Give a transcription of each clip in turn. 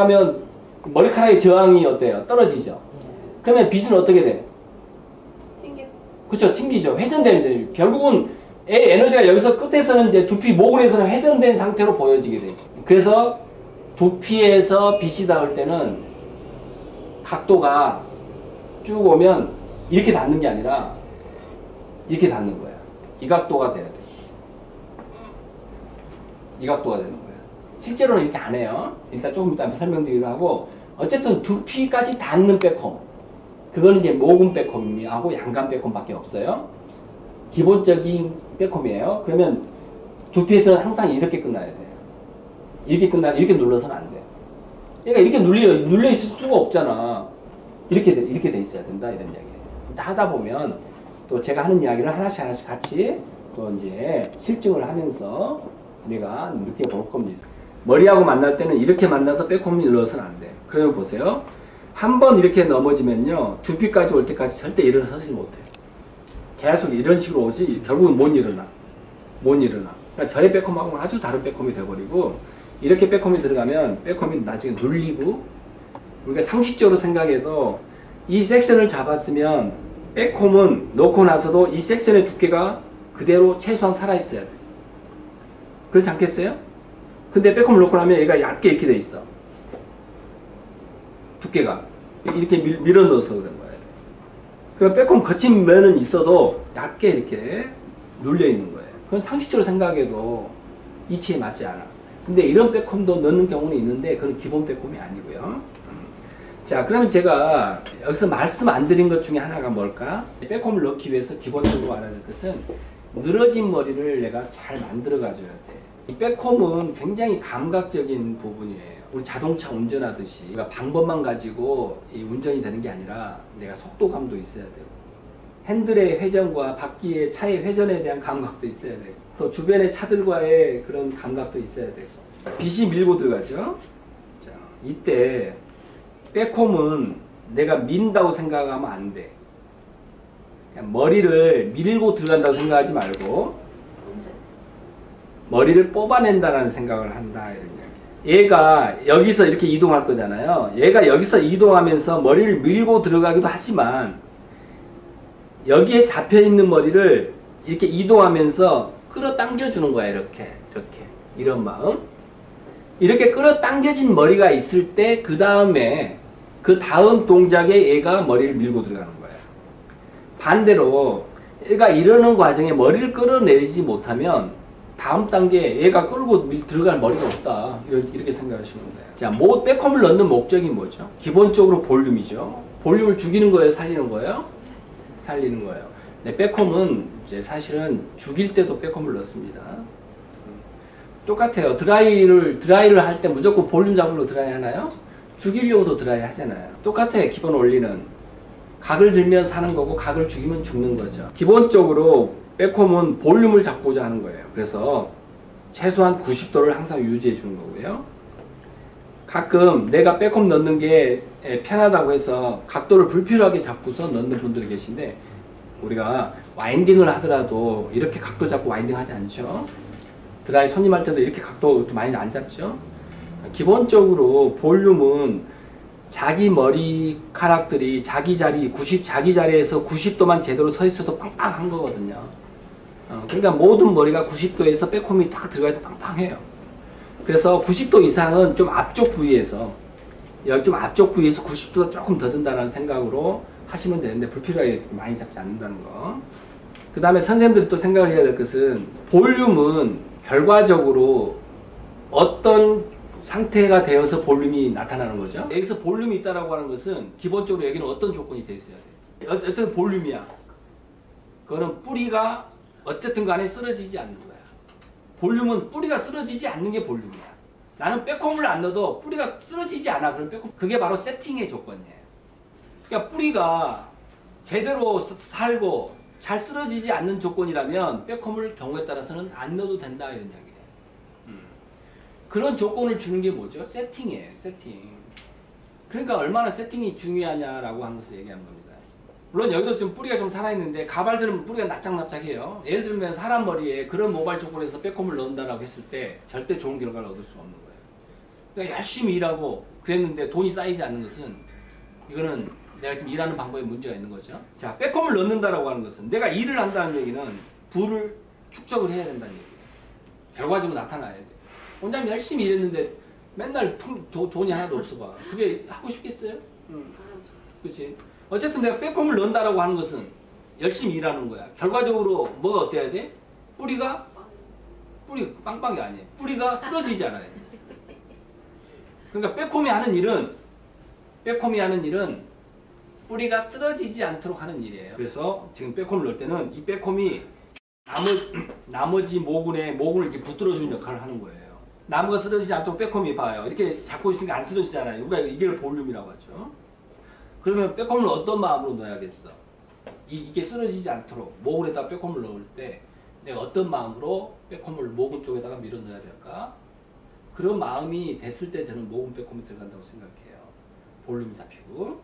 하면 머리카락의 저항이 어때요? 떨어지죠. 그러면 빗은 어떻게 돼? 그렇죠. 튕기죠. 회전되죠. 결국은 에너지가 여기서 끝에서는 이제 두피 모근에서는 회전된 상태로 보여지게 되죠. 그래서 두피에서 빛이 닿을 때는 각도가 쭉 오면 이렇게 닿는 게 아니라 이렇게 닿는 거야. 이 각도가 돼야 돼. 이 각도가 되는 거야. 실제로는 이렇게 안 해요. 일단 조금 이따 설명드리기로 하고, 어쨌든 두피까지 닿는 백홈, 그거는 이제 모근 백홈하고 양감 백홈밖에 없어요. 기본적인 백홈이에요. 그러면 두피에서는 항상 이렇게 끝나야 돼요. 이렇게 눌러서는 안 돼요. 그러니까 이렇게 눌려 있을 수가 없잖아. 이렇게 돼 있어야 된다, 이런 이야기예요. 하다 보면 또 제가 하는 이야기를 하나씩 같이 또 이제 실증을 하면서 우리가 느껴볼 겁니다. 머리하고 만날 때는 이렇게 만나서 백홈이 눌러서는 안 돼요. 그러면 보세요. 한 번 이렇게 넘어지면요, 두피까지 올 때까지 절대 일어서지 못해요. 계속 이런 식으로 오지 결국은 못 일어나. 그러니까 저의 백홈하고는 아주 다른 백홈이 돼버리고, 이렇게 백홈이 들어가면 백홈이 나중에 눌리고, 우리가 상식적으로 생각해도 이 섹션을 잡았으면 백홈은 넣고 나서도 이 섹션의 두께가 그대로 최소한 살아있어야 돼. 그렇지 않겠어요? 근데 백홈을 넣고 나면 얘가 얇게 이렇게 돼 있어. 두께가 이렇게 밀어 넣어서 그런 거예요. 그럼 백홈 거친 면은 있어도 얇게 이렇게 눌려 있는 거예요. 그건 상식적으로 생각해도 이치에 맞지 않아. 근데 이런 백홈도 넣는 경우는 있는데 그건 기본 백홈이 아니고요. 자, 그러면 제가 여기서 말씀 안 드린 것 중에 하나가 뭘까? 백홈을 넣기 위해서 기본적으로 알아야 될 것은 늘어진 머리를 내가 잘 만들어 가줘야 돼. 이 백홈은 굉장히 감각적인 부분이에요. 우리 자동차 운전하듯이 우리가 방법만 가지고 이 운전이 되는 게 아니라 내가 속도감도 있어야 되고, 핸들의 회전과 바퀴의 차의 회전에 대한 감각도 있어야 되고, 또 주변의 차들과의 그런 감각도 있어야 되고, 빛이 밀고 들어가죠. 자, 이때 백홈은 내가 민다고 생각하면 안 돼. 그냥 머리를 밀고 들어간다고 생각하지 말고 머리를 뽑아낸다는 생각을 한다, 이런 이야기. 얘가 여기서 이렇게 이동할 거잖아요. 얘가 여기서 이동하면서 머리를 밀고 들어가기도 하지만 여기에 잡혀있는 머리를 이렇게 이동하면서 끌어당겨 주는 거야. 이렇게 이런 마음. 이렇게 끌어당겨진 머리가 있을 때 그 다음 동작에 얘가 머리를 밀고 들어가는 거예요. 반대로 얘가 이러는 과정에 머리를 끌어내리지 못하면 다음 단계에 얘가 끌고 들어갈 머리가 없다, 이렇게 생각하시면 돼요. 자, 백홈을 넣는 목적이 뭐죠? 기본적으로 볼륨이죠. 볼륨을 죽이는 거예요, 살리는 거예요? 살리는 거예요. 네, 백홈은 이제 사실은 죽일 때도 백홈을 넣습니다. 똑같아요. 드라이를 할 때 무조건 볼륨 잡으려고 드라이 하나요? 죽이려고도 드라이 하잖아요. 똑같아요. 기본 원리는 각을 들면 사는 거고 각을 죽이면 죽는 거죠. 기본적으로 백홈은 볼륨을 잡고자 하는 거예요. 그래서 최소한 90도를 항상 유지해 주는 거고요. 가끔 내가 백홈 넣는 게 편하다고 해서 각도를 불필요하게 잡고서 넣는 분들이 계신데, 우리가 와인딩을 하더라도 이렇게 각도 잡고 와인딩 하지 않죠. 드라이 손님 할 때도 이렇게 각도 많이 안 잡죠. 기본적으로 볼륨은 자기 머리카락들이 자기 자리에서 90도만 제대로 서 있어도 빵빵한 거거든요. 그러니까 모든 머리가 90도에서 백홈이 딱 들어가서 빵빵해요. 그래서 90도 이상은 좀 앞쪽 부위에서 90도가 조금 더 든다는 생각으로 하시면 되는데, 불필요하게 많이 잡지 않는다는 거. 그 다음에 선생님들이 또 생각을 해야 될 것은, 볼륨은 결과적으로 어떤 상태가 되어서 볼륨이 나타나는 거죠. 여기서 볼륨이 있다라고 하는 것은 기본적으로 여기는 어떤 조건이 되어 있어야 돼요. 어쨌든 볼륨이야. 그거는 뿌리가 어쨌든 간에 쓰러지지 않는 거야. 볼륨은 뿌리가 쓰러지지 않는 게 볼륨이야. 나는 백홈을 안 넣어도 뿌리가 쓰러지지 않아. 그럼 백홈, 그게 바로 세팅의 조건이에요. 그러니까 뿌리가 제대로 살고 잘 쓰러지지 않는 조건이라면 백홈을 경우에 따라서는 안 넣어도 된다, 이런 이야기예요. 그런 조건을 주는 게 뭐죠? 세팅이에요. 세팅. 그러니까 얼마나 세팅이 중요하냐라고 하는 것을 얘기하는 겁니다. 물론 여기도 좀 뿌리가 좀 살아있는데, 가발들은 뿌리가 납작납작해요. 예를 들면 사람 머리에 그런 모발 조건에서 백홈을 넣는다라고 했을 때 절대 좋은 결과를 얻을 수 없는 거예요. 그러니까 열심히 일하고 그랬는데 돈이 쌓이지 않는 것은 이거는 내가 지금 일하는 방법에 문제가 있는 거죠. 자, 백홈을 넣는다라고 하는 것은 내가 일을 한다는 얘기는 부를 축적을 해야 된다는 얘기예요. 결과적으로 나타나야 돼. 원장님 열심히 일했는데 맨날 돈이 하나도 없어 봐. 그게 하고 싶겠어요? 그렇지. 어쨌든 내가 백홈을 넣는다라고 하는 것은 열심히 일하는 거야. 결과적으로 뭐가 어때야 돼? 뿌리가 빵빵이 아니에요. 뿌리가 쓰러지지 않아야 돼. 그러니까 백홈이 하는 일은 뿌리가 쓰러지지 않도록 하는 일이에요. 그래서 지금 백홈을 넣을 때는 이 백홈이 나머지 모근을 이렇게 붙들어주는 역할을 하는 거예요. 나무가 쓰러지지 않도록 백홈이 봐요. 이렇게 잡고 있으니까 안 쓰러지잖아요. 우리가 이게 볼륨이라고 하죠. 그러면 백홈을 어떤 마음으로 넣어야겠어? 이게 쓰러지지 않도록 모근에다 백홈을 넣을 때 내가 어떤 마음으로 백홈을 모근 쪽에다가 밀어 넣어야 될까? 그런 마음이 됐을 때 저는 모근 백홈이 들어간다고 생각해요. 볼륨이 잡히고.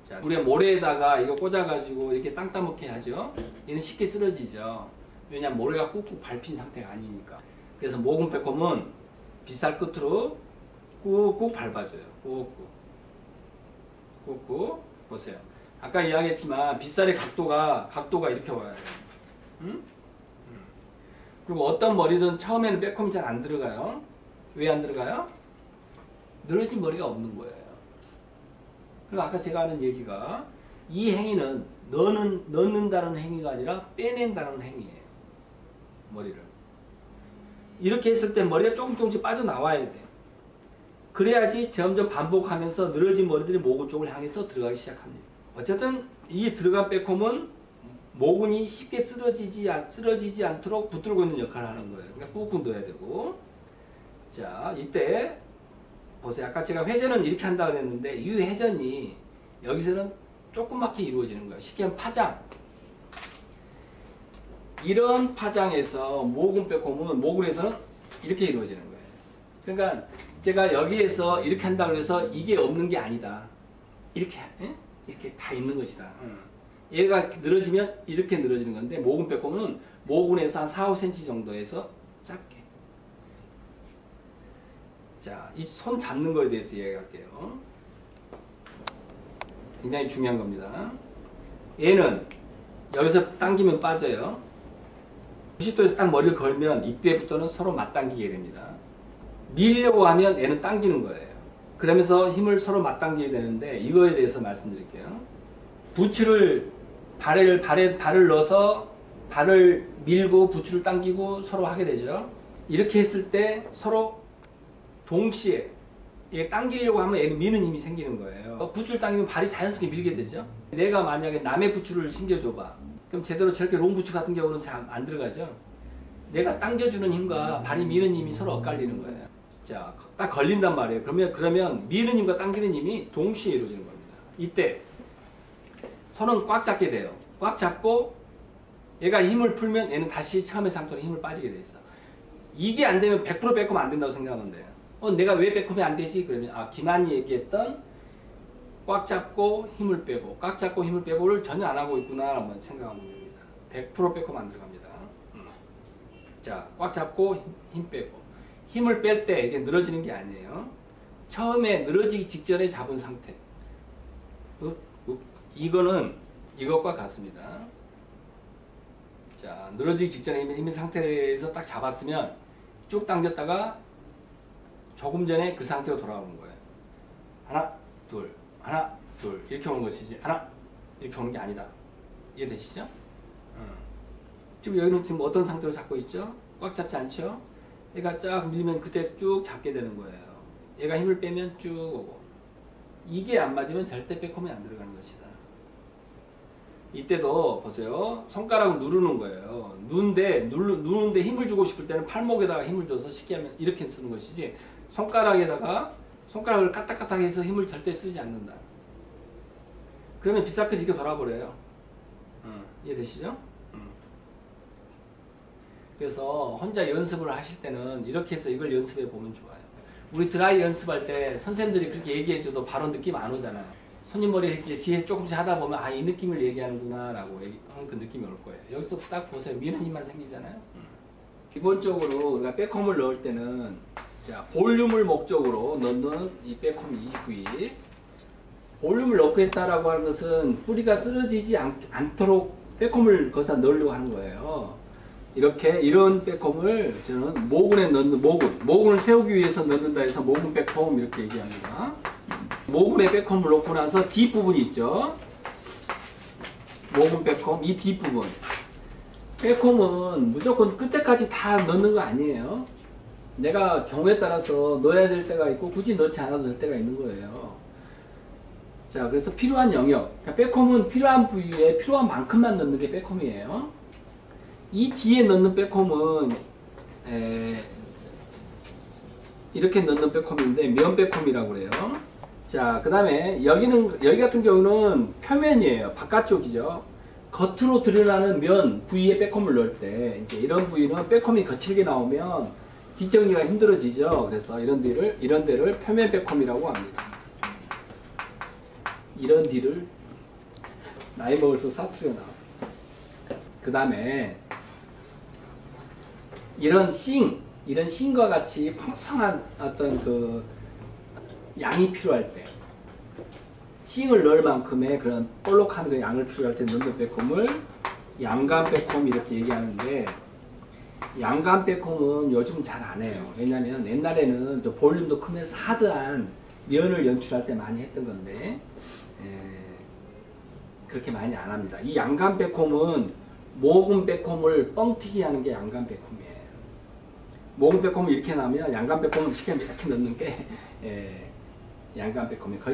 자, 우리가 모래에다가 이거 꽂아가지고 이렇게 땅 따먹게 하죠. 얘는 쉽게 쓰러지죠. 왜냐면 모래가 꾹꾹 밟힌 상태가 아니니까. 그래서 모근 백홈은 빗살 끝으로 꾹꾹 밟아줘요. 꾹꾹. 보세요. 아까 이야기했지만 빗살의 각도가 이렇게 와요. 응? 그리고 어떤 머리든 처음에는 백홈이 잘 안 들어가요. 왜 안 들어가요? 늘어진 머리가 없는 거예요. 그리고 아까 제가 하는 얘기가 이 행위는 넣는다는 행위가 아니라 빼낸다는 행위예요. 머리를. 이렇게 했을 때 머리가 조금씩 빠져나와야 돼. 그래야지 점점 반복하면서 늘어진 머리들이 모근 쪽을 향해서 들어가기 시작합니다. 어쨌든 이 들어간 백홈은 모근이 쉽게 쓰러지지 않도록 붙들고 있는 역할을 하는 거예요. 그러니까 꾹꾹 넣어야 되고. 자, 이때 보세요. 아까 제가 회전은 이렇게 한다 그랬는데 이 회전이 여기서는 조그맣게 이루어지는 거예요. 쉽게 하면 파장. 이런 파장에서 모근 백홈은 모근에서는 이렇게 이루어지는 거예요. 그러니까 제가 여기에서 이렇게 한다 그래서 이게 없는 게 아니다. 이렇게 다 있는 것이다. 얘가 늘어지면 이렇게 늘어지는 건데 모근 백홈은 모근에서 한 4, 5cm 정도에서 작게. 자, 이 손 잡는 거에 대해서 이야기할게요. 굉장히 중요한 겁니다. 얘는 여기서 당기면 빠져요. 90도에서 딱 머리를 걸면 이때부터는 서로 맞당기게 됩니다. 밀려고 하면 얘는 당기는 거예요. 그러면서 힘을 서로 맞당기게 되는데 이거에 대해서 말씀드릴게요. 부츠를 발을 넣어서 발을 밀고 부츠를 당기고 서로 하게 되죠. 이렇게 했을 때 서로 동시에 얘 당기려고 하면 얘는 미는 힘이 생기는 거예요. 부츠를 당기면 발이 자연스럽게 밀게 되죠. 내가 만약에 남의 부츠를 신겨줘봐. 그럼 제대로 저렇게 롱 부츠 같은 경우는 잘 안 들어가죠. 내가 당겨주는 힘과 발이 미는 힘이 서로 엇갈리는 거예요. 자, 딱 걸린단 말이에요. 그러면 미는 힘과 당기는 힘이 동시에 이루어지는 겁니다. 이때 손은 꽉 잡게 돼요. 꽉 잡고 얘가 힘을 풀면 얘는 다시 처음의 상태로 힘을 빠지게 돼 있어. 이게 안 되면 100% 백홈 안 된다고 생각하면 돼요. 내가 왜 백홈이 안 되지? 그러면 김한이 얘기했던 꽉 잡고 힘을 빼고 꽉 잡고 힘을 빼고를 전혀 안 하고 있구나 한번 생각하면 됩니다. 100% 백홈 안 들어갑니다. 자, 꽉 잡고 힘 빼고 힘을 뺄 때 이게 늘어지는 게 아니에요. 처음에 늘어지기 직전에 잡은 상태. 이거는 이것과 같습니다. 자, 늘어지기 직전에 힘의 상태에서 딱 잡았으면 쭉 당겼다가 조금 전에 그 상태로 돌아오는 거예요. 하나, 둘, 하나, 둘 이렇게 오는 것이지 하나 이렇게 오는 게 아니다. 이해되시죠? 지금 여기는 지금 어떤 상태로 잡고 있죠? 꽉 잡지 않죠? 얘가 쫙 밀면 그때 쭉 잡게 되는 거예요. 얘가 힘을 빼면 쭉 오고. 이게 안 맞으면 절대 백홈이 안 들어가는 것이다. 이때도 보세요. 손가락을 누르는 거예요. 누는데 힘을 주고 싶을 때는 팔목에다가 힘을 줘서 쉽게 하면 이렇게 쓰는 것이지 손가락을 까딱까딱 해서 힘을 절대 쓰지 않는다. 그러면 빗살끝이 이렇게 돌아버려요. 이해되시죠? 그래서 혼자 연습을 하실 때는 이렇게 해서 이걸 연습해 보면 좋아요. 우리 드라이 연습할 때 선생님들이 그렇게 얘기해줘도 바로 느낌 안 오잖아요. 손님 머리 이제 뒤에서 조금씩 하다 보면 이 느낌을 얘기하는구나 라고 하는 그 느낌이 올 거예요. 여기서 딱 보세요. 미는 힘만 생기잖아요. 기본적으로 우리가 백홈을 넣을 때는 자, 볼륨을 목적으로 넣는 이 빼꼼 이 부위. 볼륨을 넣고 했다라고 하는 것은 뿌리가 쓰러지지 않도록 빼꼼을 거기다 넣으려고 하는 거예요. 이렇게 이런 빼꼼을 저는 모근에 넣는 모근을 세우기 위해서 넣는다 해서 모근 빼꼼 이렇게 얘기합니다. 모근에 빼꼼을 넣고 나서 뒷부분이 있죠. 모근 빼꼼 이 뒷부분. 빼꼼은 무조건 끝에까지 다 넣는 거 아니에요. 내가 경우에 따라서 넣어야 될 때가 있고 굳이 넣지 않아도 될 때가 있는 거예요. 자, 그래서 필요한 영역. 그러니까 빼꼼은 필요한 부위에 필요한 만큼만 넣는 게 빼꼼이에요. 이 뒤에 넣는 빼꼼은 이렇게 넣는 빼꼼인데 면 빼꼼이라고 그래요. 자, 그 다음에 여기 같은 경우는 표면이에요. 바깥쪽이죠. 겉으로 드러나는 면 부위에 빼꼼을 넣을 때 이제 이런 부위는 빼꼼이 거칠게 나오면 뒷정리가 힘들어지죠. 그래서 이런 데를 표면 빼꼼이라고 합니다. 이런 뒤를 나이 먹을수록 사투리가 나와. 그 다음에 이런 싱과 같이 풍성한 어떤 그 양이 필요할 때 싱을 넣을 만큼의 그런 볼록한 그 양을 필요할 때 넣는 빼꼼을 양간 빼꼼 이렇게 얘기하는데, 양간 빼꼼은 요즘 잘 안 해요. 왜냐면 옛날에는 저 볼륨도 크면서 하드한 면을 연출할 때 많이 했던 건데 그렇게 많이 안 합니다. 이 양간 빼꼼은 모근 빼꼼을 뻥튀기 하는 게 양간 빼꼼이에요. 모근 빼꼼을 이렇게 나면 양간 빼꼼을 이렇게 넣는 게 양간 빼꼼이 거의